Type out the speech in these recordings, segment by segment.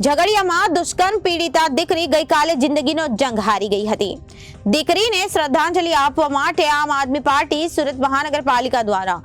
ઝઘડિયામાં દુષ્કર્મ પીડિતા દીકરી ગઈકાલે જિંદગીનો જંગ હારી ગઈ હતી। દીકરીને શ્રદ્ધાંજલિ આપવા માટે આમ આદમી પાર્ટી સુરત મહાનગરપાલિકા દ્વારા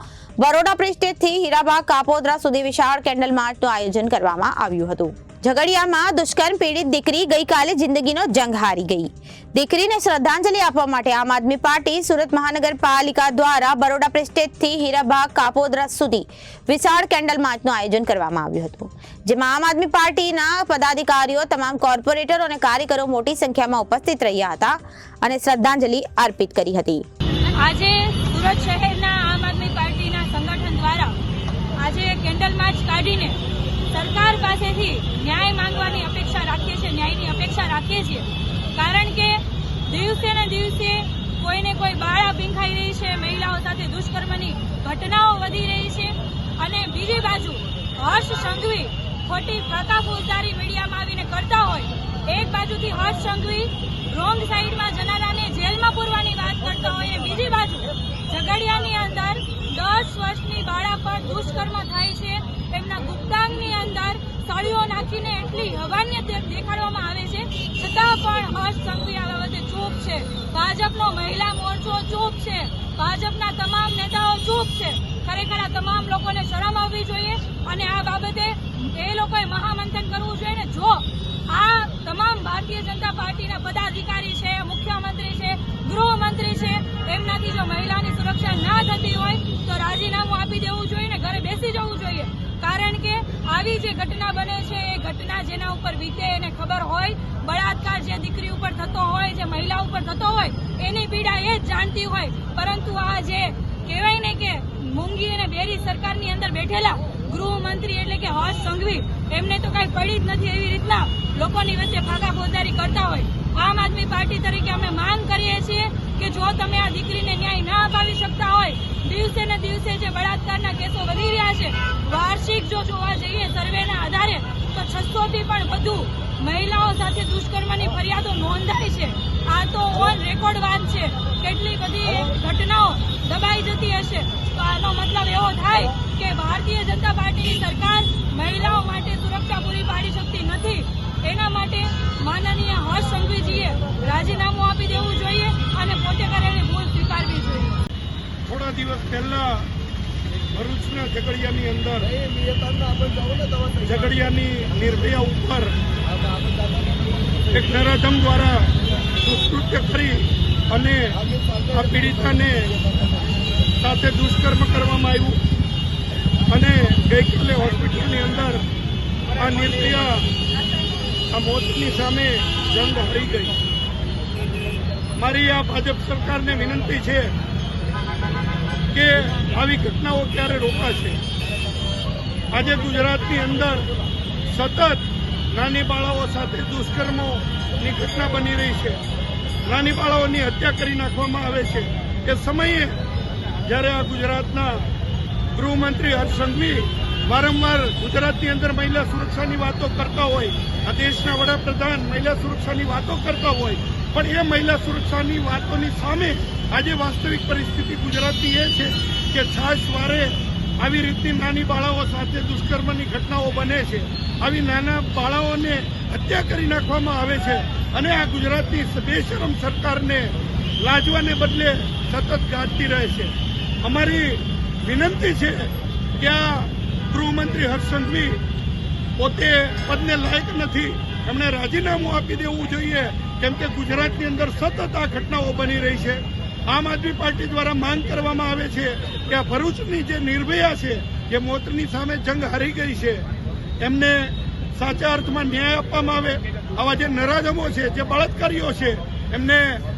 બરોડા પ્રેસ્ટેજથી હીરાબાગ કાપોદ્રા સુધી વિશાળ કેન્ડલ માર્ચનું આયોજન કરવામાં આવ્યું હતું। ઝઘડિયામાં દુષ્કર્મ પીડિત દીકરી ગઈકાલે જિંદગીનો જંગ હારી ગઈ। દીકરીને શ્રદ્ધાંજલિ આપવા માટે આમ આદમી પાર્ટી સુરત મહાનગરપાલિકા દ્વારા બરોડા પ્રેસ્ટેજથી હીરાબાગ કાપોદ્રા સુધી વિશાળ કેન્ડલ માર્ચનું આયોજન કરવામાં આવ્યું હતું, જેમાં આમ આદમી પાર્ટીના પદાધિકારીઓ, તમામ કોર્પોરેટરો અને કાર્યકરો મોટી સંખ્યામાં ઉપસ્થિત રહ્યા હતા અને શ્રદ્ધાંજલિ અર્પિત કરી હતી। આજે સુરત શહેરના આમ આદમી પાર્ટીના સંગઠન દ્વારા આજે કેન્ડલ માર્ચ કાઢીને સરકાર પાસેથી ન્યાય માંગવાની અપેક્ષા રાખીએ છીએ, ન્યાયની અપેક્ષા રાખીએ છીએ। કારણ કે દિવસે ને દિવસે કોઈને કોઈ બાળા ભીંખાઈ રહી છે, મહિલાઓ સાથે દુષ્કર્મની ઘટનાઓ વધી રહી છે અને બીજી બાજુ હર્ષ સંઘવી ખોટી ફોજદારી મીડિયામાં આવીને કરતા હોય, એક બાજુથી હર્ષ સંઘવી રોંગ સાઈડમાં જનારાને જેલમાં પૂરવાની વાત કરતા હોય, બીજી બાજુ ઝઘડિયાની અંદર 10 વર્ષની બાળા પર દુષ્કર્મ થાય છે, તેમના ગુપ્તાંગની અંદર સળીઓ નાખીને એટલી હવાન્ય દેખાડવામાં આવે છે, છતાં પણ હર્ષ સંઘવી આ બાબતે ચૂપ છે। ભાજપનો મહિલા મોરચો ચૂપ છે, ભાજપના તમામ નેતાઓ ચૂપ છે। ખરેખર આ તમામ લોકોને શરમ આવવી જોઈએ અને આ બાબતે એ લોકોએ મહામંથન કરવું જોઈએ ને જો આ તમામ ભારતીય જનતા પાર્ટીના પદાધિકારી છે, મુખ્યમંત્રી છે, ગૃહમંત્રી છે, એમનાથી જો મહિલાની સુરક્ષા ના થતી હોય તો રાજીનામું આપી દેવું જોઈએ ને ઘરે બેસી જવું જોઈએ। કારણ કે આવી જે ઘટના બને છે એ ઘટના જેના ઉપર વીતે એને ખબર હોય, બળાત્કાર જે દીકરી ઉપર થતો હોય, જે મહિલા ઉપર થતો હોય એની પીડા એ જ જાણતી હોય, પરંતુ આ જે કહેવાય ને કે મૂંગી અને બેરી સરકારની અંદર બેઠેલા ગૃહમંત્રી એટલે કે હર્ષ સંઘવી એમને તો કઈ પડી જ નથી, એવી રીતના લોકોની વચ્ચે ફાંકા ફોજદારી કરતા હોય। આમ આદમી પાર્ટી તરીકે અમે માંગ કરીએ છીએ કે જો તમે આ દીકરીને ન્યાય ના અપાવી શકતા હોય, દિવસે ને દિવસે જે બળાત્કારના કેસો વધી રહ્યા છે, વાર્ષિક જો જોવા જઈએ સર્વેના આધારે તો 600 થી પણ વધુ મહિલાઓ સાથે દુષ્કર્મની ફરિયાદો નોંધાઈ છે। આ તો ઓન રેકોર્ડ વાત છે, કેટલી બધી ઘટનાઓ દબાઈ જતી હશે, તો આનો મતલબ એવો થાય કે ભારતીય જનતા પાર્ટીની સરકાર મહિલાઓ માટે સુરક્ષા પૂરી પાડી શકતી નથી। એના માટે માનનીય હર્ષ સંઘવીજીએ રાજીનામું આપી દેવું જોઈએ અને પોતે કરેલી ભૂલ સ્વીકારવી જોઈએ। થોડા દિવસ પહેલા ભરૂચના ઝઘડિયાની અંદર ઝઘડિયાની નિર્ભયા ઉપર એક નરાધમ દ્વારા દુષ્કૃત્ય કરી અને આ પીડિતાને સાથે દુષ્કર્મ કરવામાં આવ્યું અને ગઈકાલે હોસ્પિટલની અંદર આ નિર્ભયા આ મોતની સામે જંગ હારી ગઈ। મારી આ ભાજપ સરકારને વિનંતી છે કે આવી ઘટનાઓ ક્યારે રોકાશે। આજે ગુજરાતની અંદર સતત નાની બાળાઓ સાથે દુષ્કર્મોની ઘટના બની રહી છે, નાની બાળાઓની હત્યા કરી નાખવામાં આવે છે। એ સમયે જ્યારે આ ગુજરાતના ગૃહમંત્રી હર્ષ સંઘવી વારંવાર ગુજરાતની અંદર મહિલા સુરક્ષાની વાતો કરતા હોય, આ દેશના વડાપ્રધાન મહિલા સુરક્ષાની વાતો કરતા હોય, પણ એ મહિલા સુરક્ષાની વાતોની સામે આજે વાસ્તવિક પરિસ્થિતિ ગુજરાતની એ છે કે છાશવારે આવી રીતની નાની બાળાઓ સાથે દુષ્કર્મની ઘટનાઓ બને છે, આવી નાના બાળાઓને હત્યા કરી નાખવામાં આવે છે અને આ ગુજરાતની બેશરમ સરકારને લાજવાને બદલે સતત ગાજતી રહે છે। અમારી વિનંતી છે કે આ ગૃહમંત્રી હર્ષ સંઘવી પોતે પદને લાયક નથી, એમણે રાજીનામું આપી દેવું જોઈએ, કેમ કે ગુજરાતની અંદર સતત આ ઘટનાઓ બની રહી છે। આમ આદમી પાર્ટી દ્વારા માંગ કરવામાં આવે છે કે આ ભરૂચની જે નિર્ભયા છે, જે મોતની સામે જંગ હારી ગઈ છે, એમને સાચા અર્થમાં ન્યાય આપવામાં આવે। આવા જે નરાધમો છે, જે બળાત્કારીઓ છે, એમને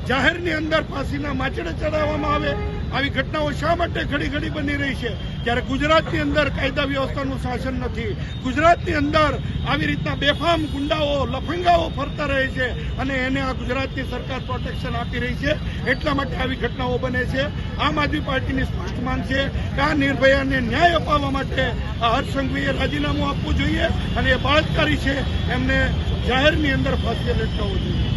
જાહેરની અંદર ફાંસીના માંચડે ચડાવવામાં આવે। આવી ઘટનાઓ શા માટે ઘડી ઘડી બની રહી છે જ્યારે ગુજરાતની અંદર કાયદા વ્યવસ્થાનું શાસન નથી, ગુજરાતની અંદર આવી રીતના બેફામ ગુંડાઓ, લફંગાઓ ફરતા રહે છે અને એને આ ગુજરાતની સરકાર પ્રોટેક્શન આપી રહી છે, એટલા માટે આવી ઘટનાઓ બને છે। આમ આદમી પાર્ટીની સ્પષ્ટ માંગ છે કે આ નિર્ભયાને ન્યાય અપાવવા માટે આ હર્ષ સંઘવીએ રાજીનામું આપવું જોઈએ અને એ બળાત્કારી છે એમને જાહેરની અંદર ફાંસીએ લટકાવવું જોઈએ।